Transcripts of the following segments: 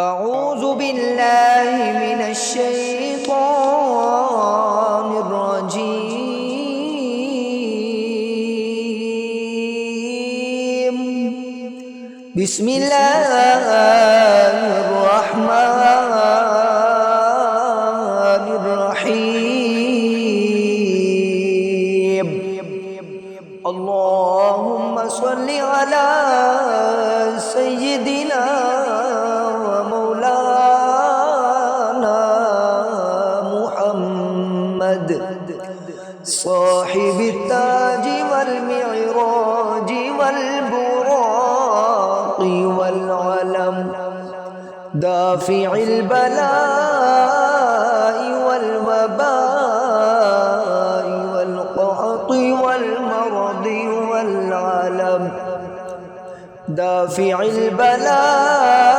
أعوذ بالله من الشيطان الرجيم. بسم الله الرحمن الرحيم. اللهم صل على سيدنا صاحب التاج والمعراج والبراق والعلم، دافع البلاء والوباء والقحط والمرض والعلم، دافع البلاء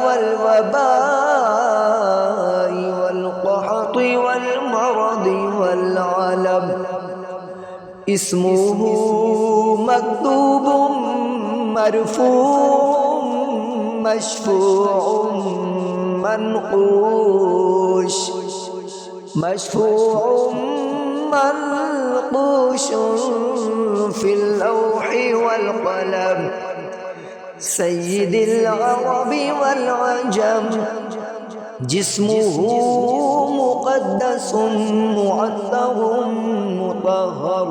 والوباء والقحط والمرض والعلم. اسمه مكتوب مرفوع مشفوع منقوش، مشفوع منقوش في اللوح والقلم. سيد العرب والعجم، جسمه مقدس معطر مطهر،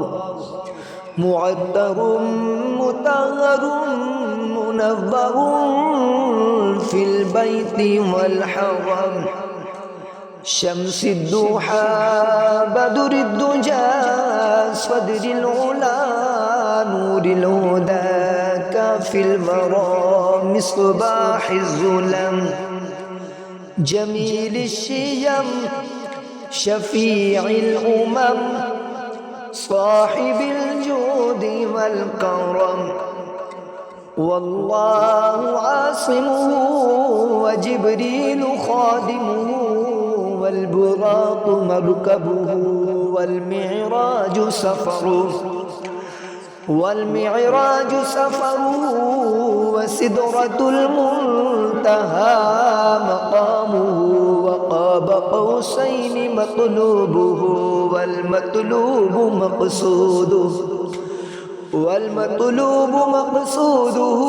معطر مطهر منور في البيت والحرم. شمس الضحى بدر الدجى صدر العلا نور الهدى كافي الورى مصباح الظلم. جميل الشيم شفيع الأمم، صاحب الجود والكرم. والله عاصمه وجبريل خادمه، والبراق مركبه والمعراج سفره، والمعراج سفره. وسدرة المنتهى مقامه، وقاب قوسين مطلوبه، والمطلوب مقصوده، والمطلوب مقصوده،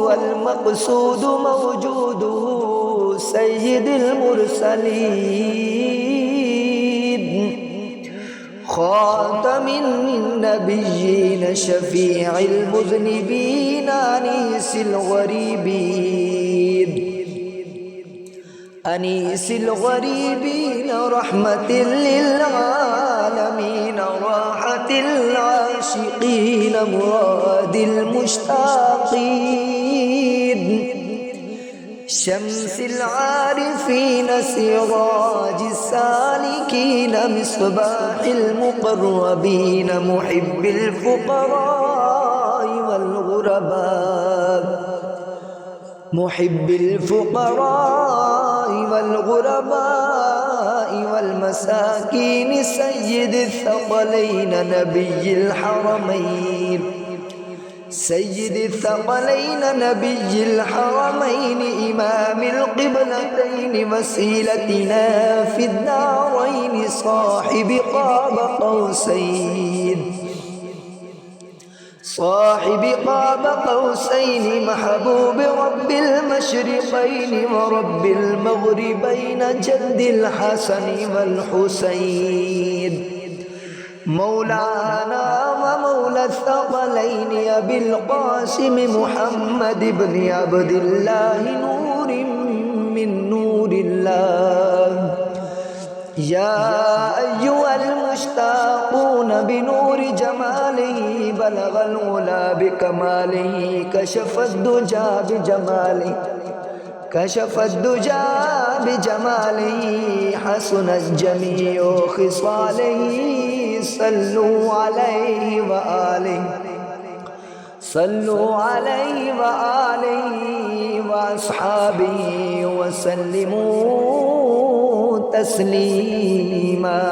والمقصود موجوده. سيد المرسلين خاتم النبيين شفيع المذنبين أنيس الغريبين، أنيس الغريبين رحمة للعالمين، راحة العاشقين مراد المشتاقين. شمس العارفين سراج السالكين، مصباح المقربين محب الفقراء والغرباء، محب الفقراء والغرباء والمساكين. سيد الثقلين نبي الحرمين، سيد الثقلين نبي الحرمين، إمام القبلتين وسيلتنا في الدارين. صاحب قاب قوسين، صاحب قاب قوسين، محبوب رب المشرقين ورب المغربين، جد الحسن والحسين. مولانا ومولى الثقلين أبي القاسم محمد بن عبد الله، نور من نور الله. يا أيها المشتاقون بنور جماله، بلغ العلا بكماله، كشف الدجى بجماله، كشف الدجى بجماله، حسنت جميع خصاله. صلوا عليه وآله، صلوا عليه وآله وأصحابه وسلموا تسليما.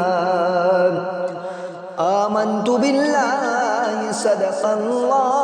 آمنت بالله صدق الله